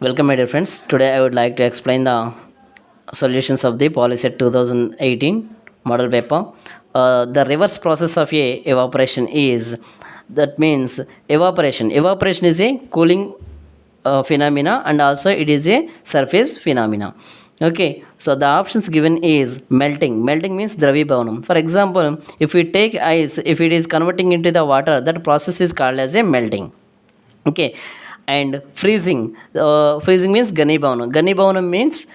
Welcome, my dear friends. Today, I would like to explain the solutions of the Polyset 2018 model paper. The reverse process of a evaporation is that means evaporation. Evaporation is a cooling phenomena, and also it is a surface phenomena. Okay, so the options given is melting. Melting means dravibhavanam. For example, if we take ice, if it is converting into the water, that process is called as a melting. Okay, and freezing means ganibhavanam means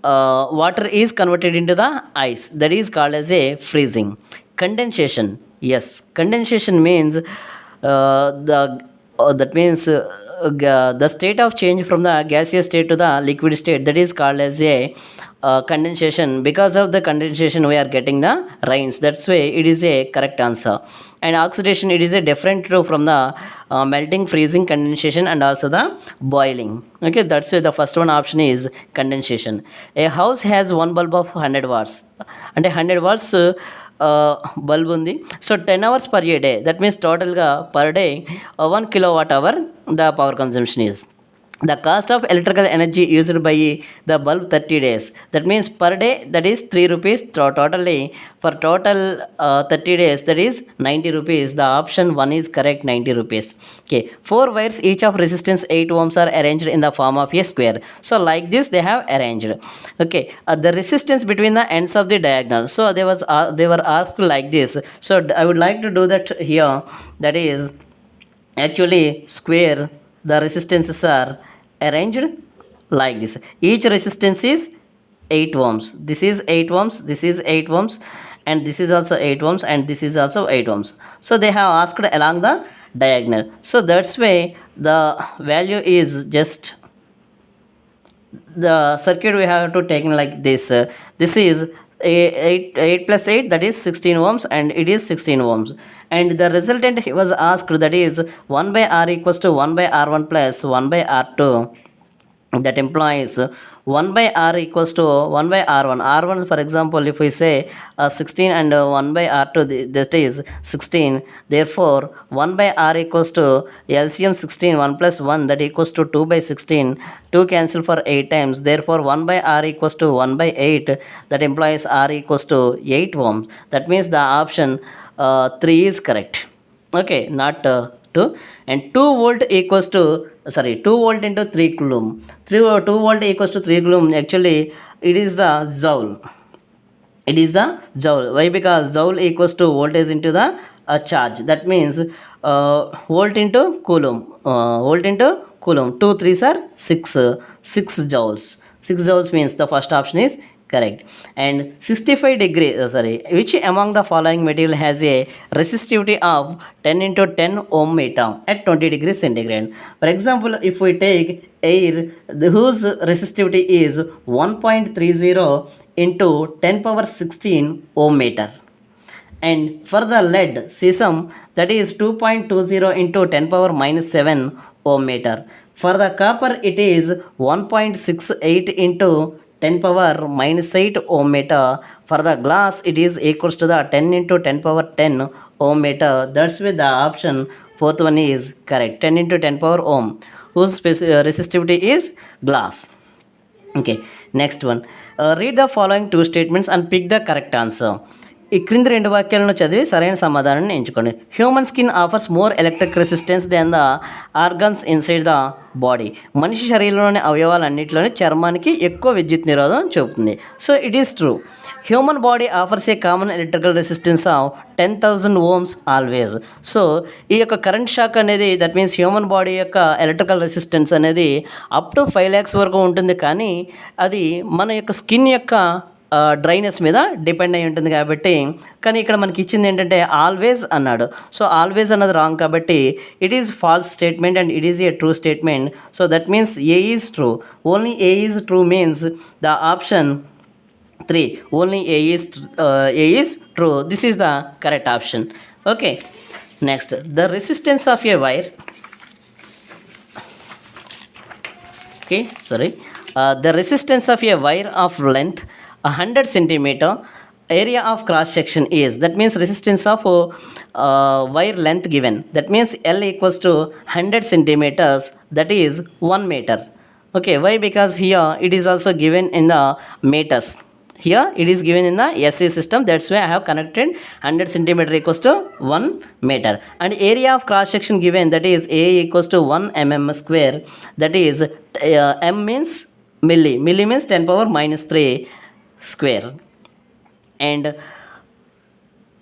water is converted into the ice, that is called as a freezing. Condensation, yes, condensation means the that means the state of change from the gaseous state to the liquid state, that is called as a condensation. Because of the condensation we are getting the rains, that's why it is a correct answer. And oxidation, it is a different from the melting, freezing, condensation, and also the boiling. Okay, that's why the first one option is condensation. A house has one bulb of 100 watts, అంటే 100 watts bulb ఉంది. So 10 hours per day, that means టోటల్గా per day 1 kilowatt hour the power consumption is. The cost of electrical energy used by the bulb 30 days, that means per day that is 3 rupees. Totally for total 30 days, that is 90 rupees. The option 1 is correct, 90 rupees. Okay, 4 wires each of resistance 8 ohms are arranged in the form of a square. So like this they have arranged. Okay, the resistance between the ends of the diagonal, so they were asked like this. So I would like to do that here. That is actually square, the resistances are arranged like this. Each resistance is 8 ohms. This is 8 ohms, this is 8 ohms, and this is also 8 ohms, and this is also 8 ohms. So they have asked along the diagonal. So that's why the value is just the circuit we have to take like this. This is 8 plus 8, that is 16 ohms, and it is 16 ohms. And the resultant he was asked, that is 1 by r equals to 1 by r1 plus 1 by r2. That implies 1 by r equals to 1 by r1. R1, for example, if we say 16 and 1 by r2, that is 16. Therefore 1 by r equals to LCM 16, 1 plus 1, that equals to 2 by 16. 2 cancel for 8 times. Therefore 1 by r equals to 1 by 8. That implies r equals to 8 ohms. That means the option 3 is correct. Okay, not 2. And 2 volt equals to 2 volt into 3 coulomb. 2 volt equals to 3 coulomb. Actually it is the joule. It is the joule. Why? Because joule equals to voltage into the charge. That means volt into coulomb. Volt into coulomb. 2 3s are 6 joules. 6 joules means the first option is correct. And 65 degree which among the following material has a resistivity of 10 into 10 ohm meter at 20 degrees centigrade? For example, if we take air, whose resistivity is 1.30 into 10 power 16 ohm meter. And for the lead, cesium, that is 2.20 into 10 power minus 7 ohm meter. For the copper, it is 1.68 into 10 power minus 8 ohm meter. For the glass, it is equals to the 10 into 10 power 10 ohm meter. That's why the option fourth one is correct, 10 into 10 power ohm, whose resistivity is glass. Okay, next one. Read the following two statements and pick the correct answer. ఈ క్రింది 2 వాక్యాలను చదివి సరైన సమాధానాన్ని ఎంచుకోండి. Human skin offers more electric resistance than the organs inside the body. మనిషి శరీరంలోని అవయవాలన్నింటిలోని చర్మానికి ఎక్కువ విద్యుత్ నిరోధం చూపుతుంది. So it is true. Human body offers a common electrical resistance of 10,000 ohms always. So ఈ యొక్క కరెంట్ షాక్ అనేది, దట్ మీన్స్ హ్యూమన్ బాడీ యొక్క ఎలక్ట్రికల్ రెసిస్టెన్స్ అనేది అప్ టు 5 lakhs వరకు ఉంటుంది. కానీ అది మన యొక్క స్కిన్ యొక్క డ్రైనెస్ మీద డిపెండ్ అయి ఉంటుంది కాబట్టి. కానీ ఇక్కడ మనకి ఇచ్చింది ఏంటంటే ఆల్వేస్ అన్నాడు. సో ఆల్వేస్ అన్నది రాంగ్ కాబట్టి it is false statement and it is a true statement. So that means A is true. Only A is true means the option 3. Only A is true. This is the correct option. Okay, next. The resistance of A wire, the resistance of a wire of length 100 centimeter, area of cross section is, that means resistance of wire length given, that means L equals to 100 centimeters, that is 1 meter. Okay, why? Because here it is also given in the meters. Here it is given in the SI system. That's why I have connected 100 centimeter equals to 1 meter. And area of cross section given, that is A equals to 1 mm square. That is M means milli. Milli means 10 power minus 3 square. And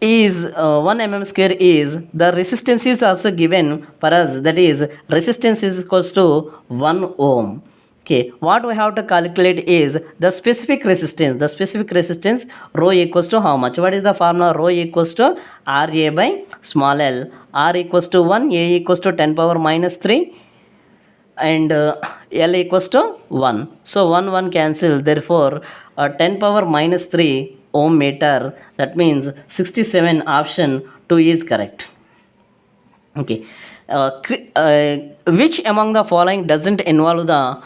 is 1 mm square is the resistance is also given for us, that is resistance is equals to 1 ohm. Okay, what we have to calculate is the specific resistance. The specific resistance rho equals to how much? What is the formula? Rho equals to RA by small l. R equals to 1, A equals to 10 power minus 3, and L equals to 1. So 1 cancel, therefore 10 power minus 3 ohm meter, that means 67, option 2 is correct. Okay, which among the following doesn't involve the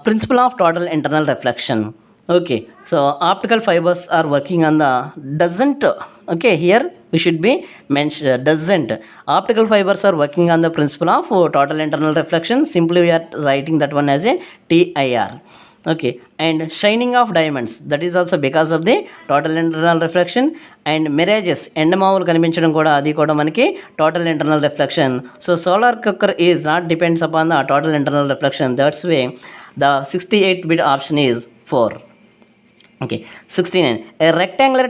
principle of total internal reflection? Okay, so optical fibers are working on the doesn't. Okay, here we should be mentioned doesn't. Optical fibers are working on the principle of total internal reflection. Simply we are writing that one as a TIR. Okay, and shining of diamonds, that is also because of the total internal reflection. And mirages, ఎండమావులు కనిపించడం కూడా, అది కూడా మనకి total internal reflection. So solar cooker is not depends upon the total internal reflection. That's way the 68-bit option is 4. Okay, 69. A rectangular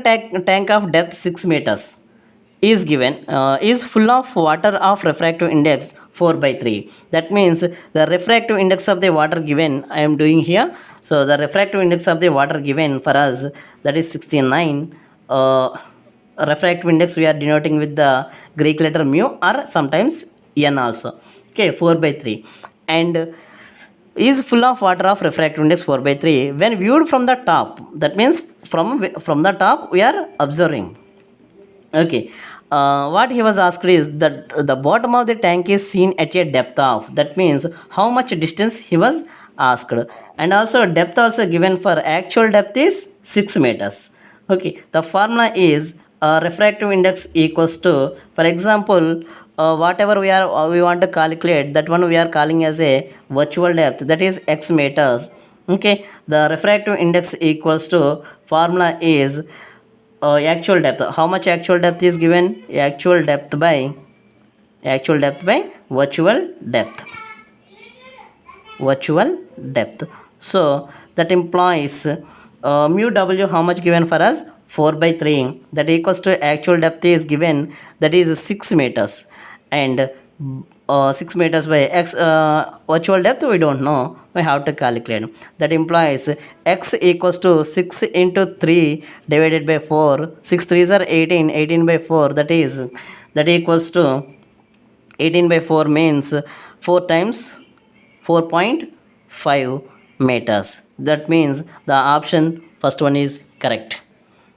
tank of depth 6 meters is given, is full of water of refractive index 4/3. That means the refractive index of the water given, I am doing here. So the refractive index of the water given for us, that is 69. Refractive index we are denoting with the Greek letter mu or sometimes n also. Okay, 4/3. And is full of water of refractive index 4/3 when viewed from the top. That means from the top we are observing. Okay, what he was asked is that the bottom of the tank is seen at a depth of, that means how much distance he was asked. And also depth also given for actual depth is 6 meters. Okay, the formula is refractive index equals to, for example, whatever we want to calculate, that one we are calling as a virtual depth, that is x meters. Okay, the refractive index equals to, formula is actual depth. How much actual depth is given? Actual depth by virtual depth. So that implies mu w, how much given for us? 4/3. That equals to actual depth is given, that is 6 meters. And 6 meters by x, virtual depth we don't know, we have to calculate. That implies x equals to 6 into 3 divided by 4. 6 3s are 18, 18 by 4, that equals to 18 by 4 means 4 times 4.5 meters. That means the option first one is correct.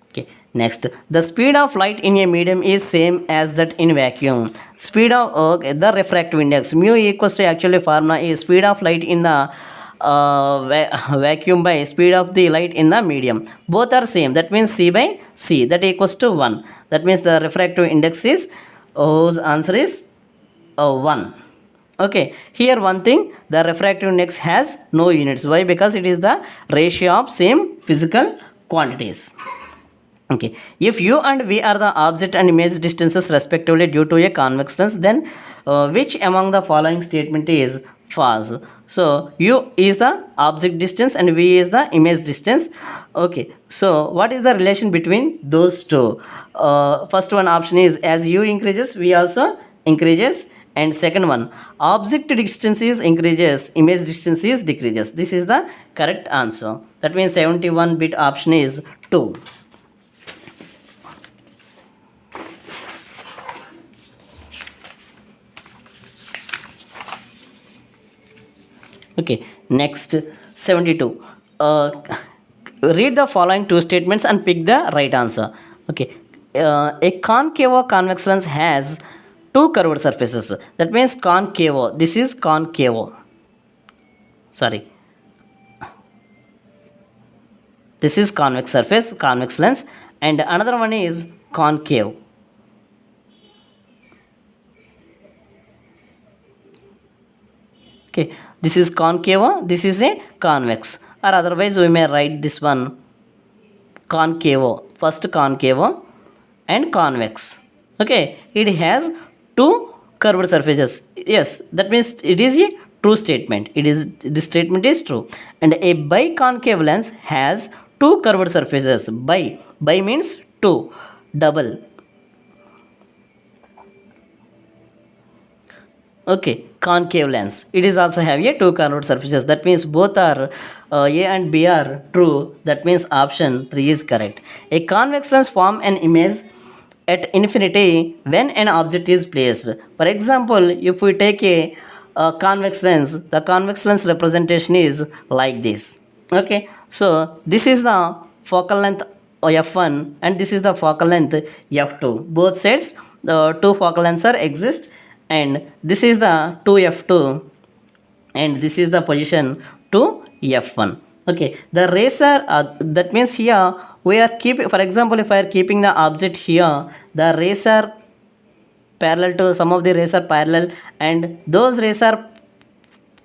Okay, next, the speed of light in a medium is same as that in vacuum. Speed of the refractive index mu equals to, actually formula is speed of light in the vacuum by speed of the light in the medium. Both are same, that means c by c, that equals to 1. That means the refractive index is, whose answer is 1. Okay, here one thing, the refractive index has no units. Why? Because it is the ratio of same physical quantities. Okay, if u and v are the object and image distances respectively due to a convex lens, then which among the following statement is false? So u is the object distance and v is the image distance. Okay, so what is the relation between those two? First one option is, as u increases v also increases. And second one, object distance is increases, image distance is decreases. This is the correct answer. That means 71-bit option is 2. Okay, next 72. Read the following two statements and pick the right answer. Okay, a concave convex lens has two curved surfaces. That means concave, this is concave, sorry, this is convex surface, convex lens, and another one is concave. Okay, this is concave, this is a convex, or otherwise we may write this one concave, first concave and convex. Okay, it has two curved surfaces. Yes, that means it is a true statement. It is, this statement is true. And a biconcave lens has two curved surfaces. Bi means two, double. Okay, concave lens, it is also have a two curved surfaces. That means both are A and B are true. That means option 3 is correct. A convex lens form an image at infinity when an object is placed. For example, if we take a convex lens, the convex lens representation is like this. Okay, so this is the focal length f1 and this is the focal length f2. Both sides the two focal lengths are exist, and this is the 2f2 and this is the position 2f1. Okay, the rays are that means here we are keeping, for example, if I are keeping the object here, the rays are parallel to, some of the rays are parallel and those rays are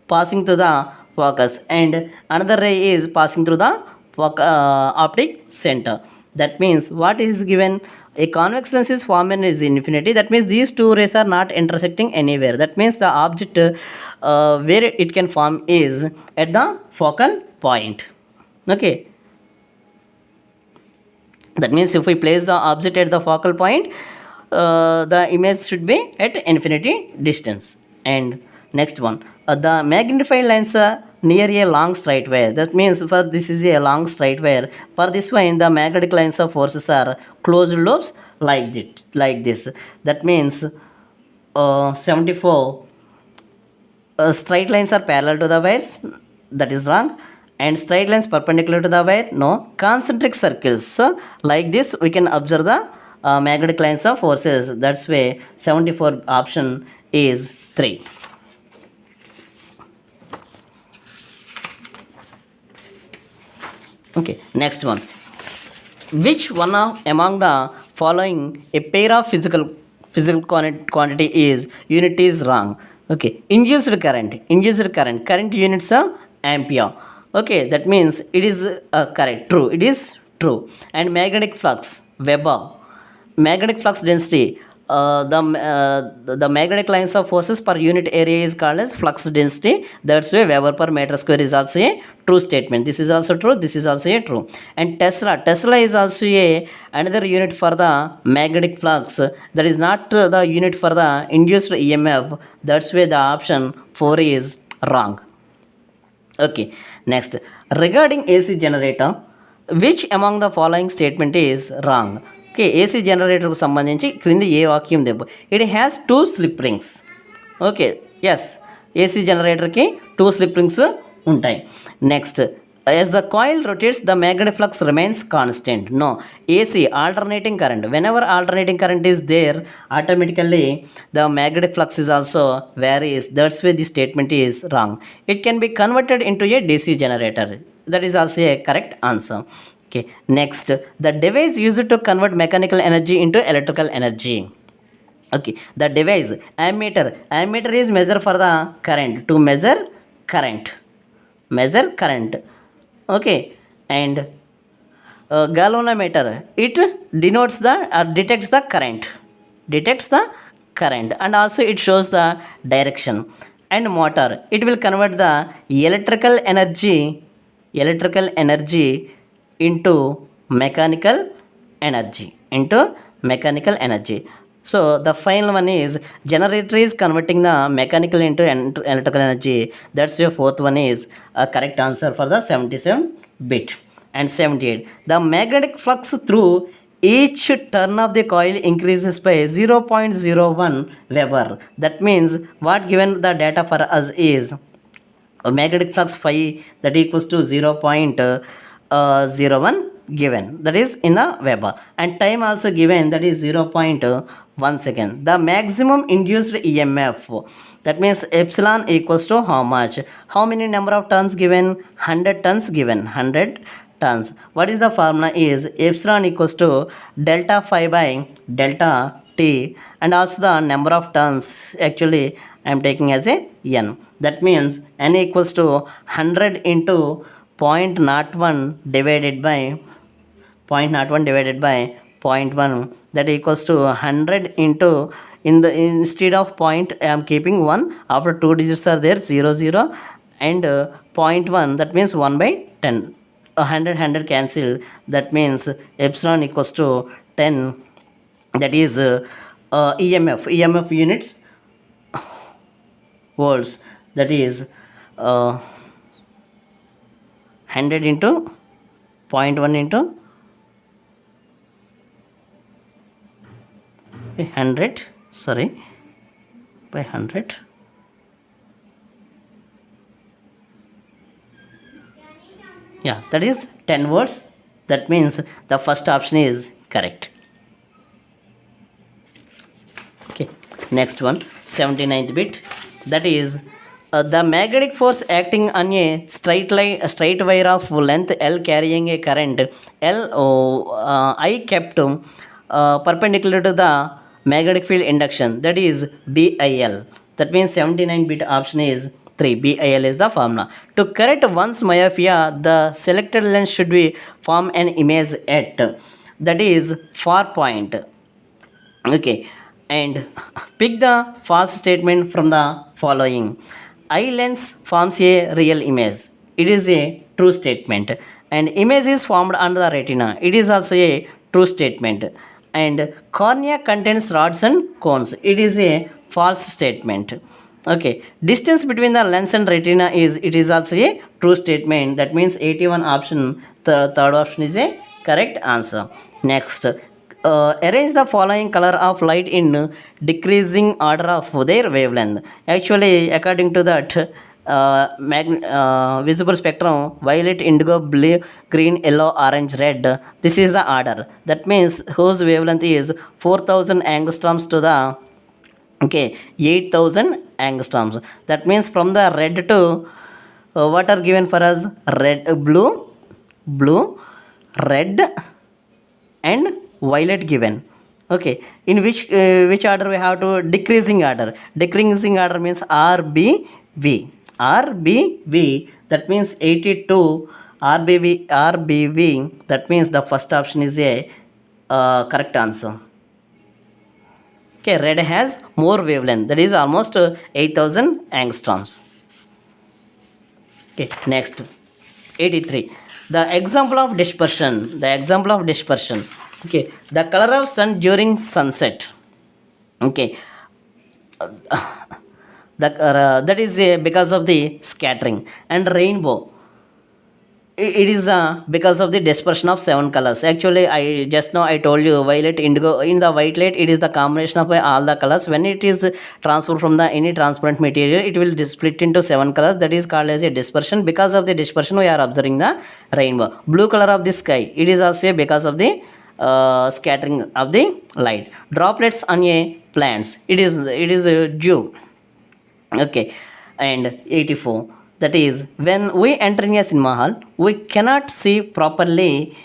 passing to the focus, and another ray is passing through the optic center. That means what is given, a convex lens is formed is infinity. That means these two rays are not intersecting anywhere. That means the object where it can form is at the focal point. Okay, that means if we place the object at the focal point, the image should be at infinity distance. And next one, the magnified lens near a long straight wire. That means for this is a long straight wire. For this one, the magnetic lines of forces are closed loops like this. That means 74 straight lines are parallel to the wires. That is wrong. And straight lines perpendicular to the wire, no. Concentric circles, so like this we can observe the magnetic lines of forces. That's why 74 option is 3. Okay, next one, which one among the following a pair of physical quantity is unit is wrong? Okay, induced current units are ampere. Okay, that means it is correct, true, it is true. And magnetic flux, Weber. Magnetic flux density, the magnetic lines of forces per unit area is called as flux density. That's why Weber per meter square is also a true statement. This is also true, this is also a true. And Tesla is also a another unit for the magnetic flux. That is not the unit for the induced EMF. That's why the option 4 is wrong. Okay, next, regarding AC generator, which among the following statement is wrong? Okay, AC generator కు సంబంధించి క్రింది ఏ వాక్యం దెబ్బ, it has 2 slip rings. Okay, yes, AC generator కి 2 slip rings ఉంటాయి. Next, as the coil rotates, the magnetic flux remains constant. No, AC, alternating current. Whenever alternating current is there, automatically the magnetic flux is also varies. That's why this statement is wrong. It can be converted into a DC generator. That is also a correct answer. Okay, next, the device used to convert mechanical energy into electrical energy. Okay, the device, ammeter is measure for the current, to measure current. Okay, and galvanometer, it denotes the detects the current and also it shows the direction. And motor, it will convert the electrical energy into mechanical energy. So the final one is generator is converting the mechanical into electrical energy. That's your fourth one is a correct answer for the 77 bit. And 78, the magnetic flux through each turn of the coil increases by 0.01 Weber. That means what given the data for us is a magnetic flux phi that equals to 0.01 given, that is in a Weber, and time also given, that is 0.1 second. The maximum induced EMF, that means epsilon equals to how much, how many number of turns given, 100 turns given, 100 turns. What is the formula is epsilon equals to delta phi by delta t, and also the number of turns, actually I am taking as a n. That means n equals to 100 into 0.01 divided by 0.01 divided by 0.1, that equals to 100 into, instead of point I am keeping 1, after 2 digits are there, 0 0, and 0.1, that means 1 by 10. 100 cancel, that means epsilon equals to 10, that is EMF units volts, that is 100 into 0.1 into 100, sorry, by 100, yeah, that is 10 volts. That means the first option is correct. Okay, next one, 79th bit, that is the magnetic force acting on a straight wire of length L carrying a current L I kept perpendicular to the magnetic field induction, that is BIL. That means 79-bit option is 3. BIL is the formula. To correct one's myopia, the selected lens should be form an image at, that is far point. Okay, and pick the false statement from the following. Eye lens forms a real image. It is a true statement. And image is formed under the retina. It is also a true statement. And cornea contains rods and cones. It is a false statement. Okay, distance between the lens and retina is, it is also a true statement. That means 81 option, the third option is a correct answer. Next, arrange the following color of light in decreasing order of their wavelength. Actually, according to that visible spectrum, violet, indigo, blue, green, yellow, orange, red, this is the order. That means whose wavelength is 4000 angstroms to the 8000 angstroms. That means from the red to what are given for us? Red, blue, red, and violet given. Okay, in which order we have to? Decreasing order. Decreasing order means RBV. That means 82 RBV. That means the first option is a correct answer. Okay, red has more wavelength, that is almost 8000 angstroms. Okay, next, 83. The example of dispersion. Okay, the color of sun during sunset. Okay, that is because of the scattering. And rainbow, it is because of the dispersion of 7 colors. Actually, I just now I told you violet, indigo. In the white light, it is the combination of all the colors. When it is transferred from the any transparent material, it will split into 7 colors. That is called as a dispersion. Because of the dispersion, we are observing the rainbow. Blue color of the sky, it is also because of the scattering of the light. Droplets on a plants, it is dew. Okay, and 84. That is, when we enter in a cinema hall, we cannot see properly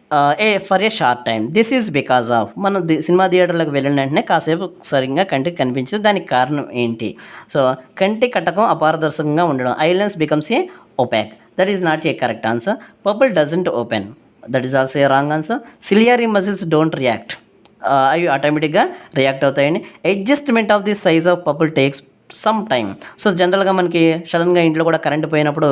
for a short time. This is because of మనం cinema థియేటర్లకు వెళ్ళిన వెంటనే కాసేపు సరిగ్గా కంటికి కనిపించదు. దానికి కారణం ఏంటి? సో కంటి కటకం అపారదర్శకంగా ఉండడం. Eye lens becomes a opaque. That is not a correct answer. Pupil doesn't open. That is also a wrong answer. Ciliary muscles don't react. అవి ఆటోమేటిక్గా రియాక్ట్ అవుతాయండి. Adjustment of the size of pupil takes some time. So జనరల్గా మనకి సడన్గా ఇంట్లో కూడా current పోయినప్పుడు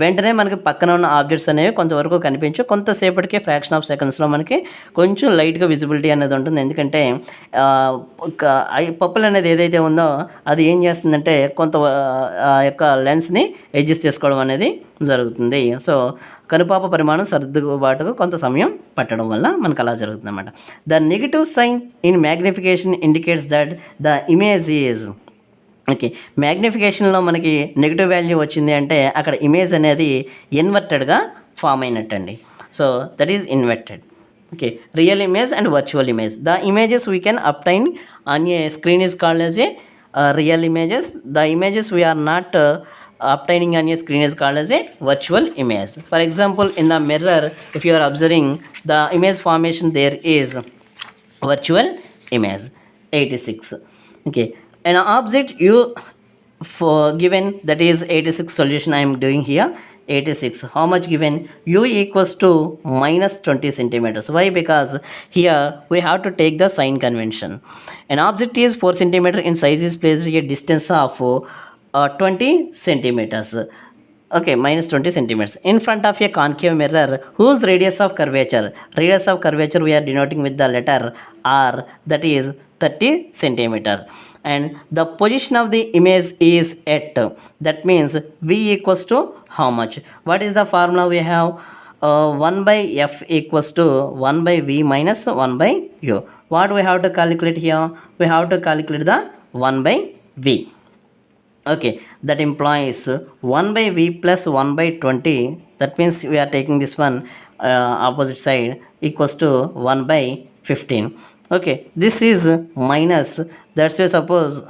వెంటనే మనకి పక్కన ఉన్న ఆబ్జెక్ట్స్ అనేవి కొంతవరకు కనిపించు, కొంతసేపటికే ఫ్రాక్షన్ ఆఫ్ సెకండ్స్లో మనకి కొంచెం లైట్గా విజిబిలిటీ అనేది ఉంటుంది. ఎందుకంటే పప్పులు అనేది ఏదైతే ఉందో అది ఏం చేస్తుందంటే కొంత యొక్క లెన్స్ని అడ్జస్ట్ చేసుకోవడం అనేది జరుగుతుంది. సో కనుపాప పరిమాణం సర్దుబాటుకు కొంత సమయం పట్టడం వల్ల మనకు అలా జరుగుతుంది అన్నమాట. The negative sign in magnification indicates that the image is. Okay, మ్యాగ్నిఫికేషన్లో మనకి నెగిటివ్ వాల్యూ వచ్చింది అంటే అక్కడ ఇమేజ్ అనేది ఇన్వర్టెడ్గా ఫామ్ అయినట్టండి. So that is inverted. Okay, real image and virtual image. The images we can obtain on a screen is called as a real images. The images we are not obtaining on your screen is called as a virtual image. For example, in the mirror, if you are observing the image formation, there is virtual image. 86. Okay, an object you for given, that is 86 solution I am doing here. 86, how much given? U equals to minus 20 centimeters. Why? Because here we have to take the sign convention. An object is 4 centimeter in size is placed at a distance of 20 centimeters. Okay, minus 20 centimeters in front of a concave mirror whose radius of curvature we are denoting with the letter R, that is 30 centimeter, and the position of the image is at, that means V equals to how much? What is the formula we have? 1 by F equals to 1 by V minus 1 by U. What we have to calculate here? We have to calculate the 1 by V. Okay, that implies 1 by V plus 1 by 20, that means we are taking this one opposite side, equals to 1 by 15. Okay, this is minus, that's why suppose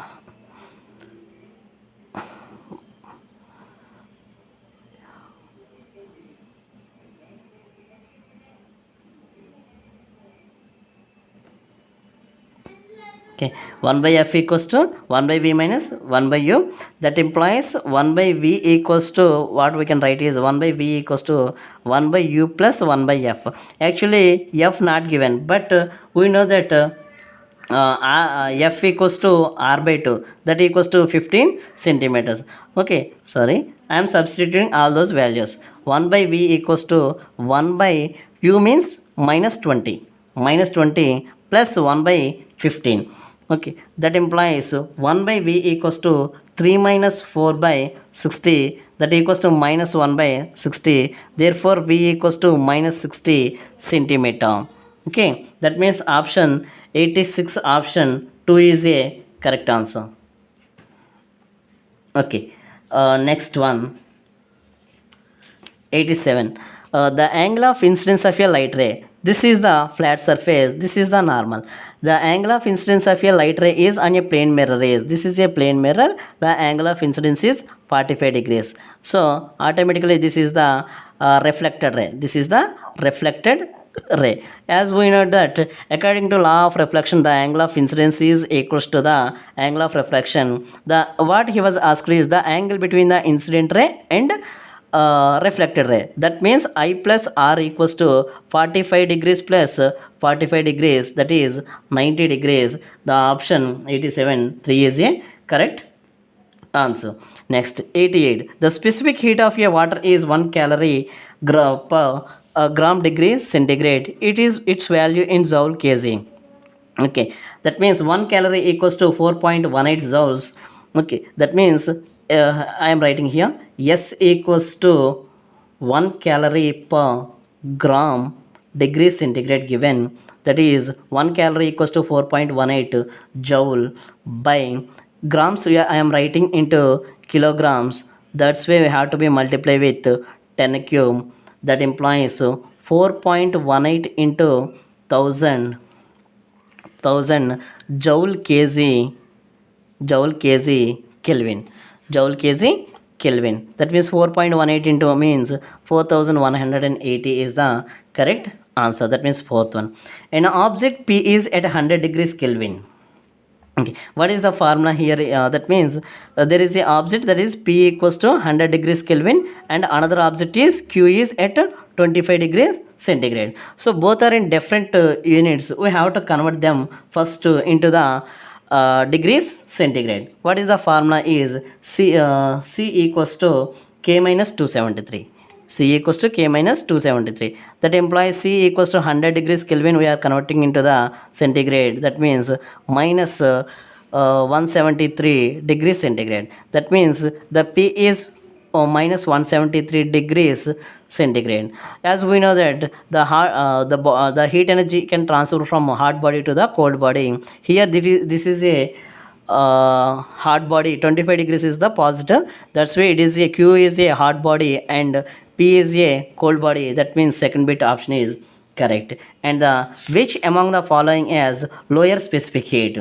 okay, 1 by F equals to 1 by V minus 1 by U. That implies 1 by V equals to, what we can write is 1 by V equals to 1 by U plus 1 by F. Actually F not given, but we know that F equals to R by 2, that equals to 15 centimeters. Okay, sorry, I am substituting all those values. 1 by V equals to 1 by U means minus 20, minus 20 plus 1 by 15. Okay, that implies 1 by V equals to 3 minus 4 by 60, that equals to minus 1 by 60. Therefore V equals to minus 60 centimeter. Okay, that means option 86, option 2 is a correct answer. Okay, next one, 87. The angle of incidence of a light ray, this is the flat surface, this is the normal. The angle of incidence of a light ray is on a plane mirror rays. This is a plane mirror. The angle of incidence is 45 degrees. So automatically this is the reflected ray. This is the reflected ray. As we know that according to law of reflection, the angle of incidence is equals to the angle of reflection. The what he was asked is the angle between the incident ray and reflected ray. That means I plus R equals to 45 degrees plus 45 degrees, that is 90 degrees. The option 87, 3 is a correct answer. Next, 88. The specific heat of a water is 1 calorie per gram degree centigrade. It is its value in joule kg. Okay, that means 1 calorie equals to 4.18 joules. Okay, that means I am writing here S equals to 1 calorie per gram degree centigrade given, that is 1 calorie equals to 4.18 joule by grams. I am writing into kilograms, that's why we have to be multiply with 10 cube. That implies 4.18 into 1000 joule kg Kelvin. Joule kg Kelvin. That means 4.18 into means 4180 is the correct answer. That means fourth one. An object P is at 100 degrees Kelvin. Okay, what is the formula here? That means there is a object that is P equals to 100 degrees Kelvin, and another object is Q is at 25 degrees centigrade. So both are in different units. We have to convert them first into the degrees centigrade. What is the formula is C equals to K minus 273. C equals to K minus 273. That implies C equals to 100 degrees Kelvin. We are converting into the centigrade. That means minus 173 degrees centigrade. That means the P is minus 173 degrees centigrade. As we know that the heat energy can transfer from hot body to the cold body. Here this is a hot body. 25 degrees is the positive, that's why it is a Q is a hot body and P is a cold body. That means second bit option is correct. And the which among the following has lower specific heat?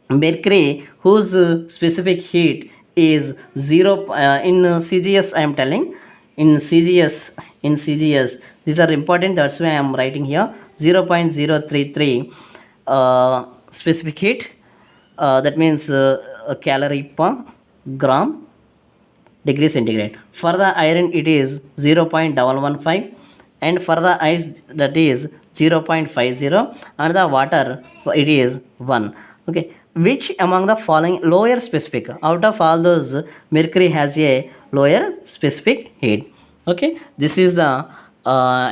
Mercury, whose specific heat is 0 in CGS. I am telling in CGS, these are important, that's why I am writing here 0.033 specific heat. That means calorie per gram degree centigrade. For the iron it is 0.115, and for the ice that is 0.50, and the water it is 1. Okay, which among the following lower specific, out of all those, mercury has a lower specific heat? Okay, this is the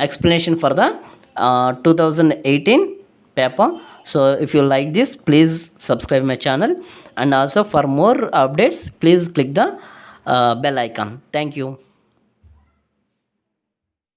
explanation for the 2018 paper. So if you like this, please subscribe my channel, and also for more updates please click the bell icon. Thank you.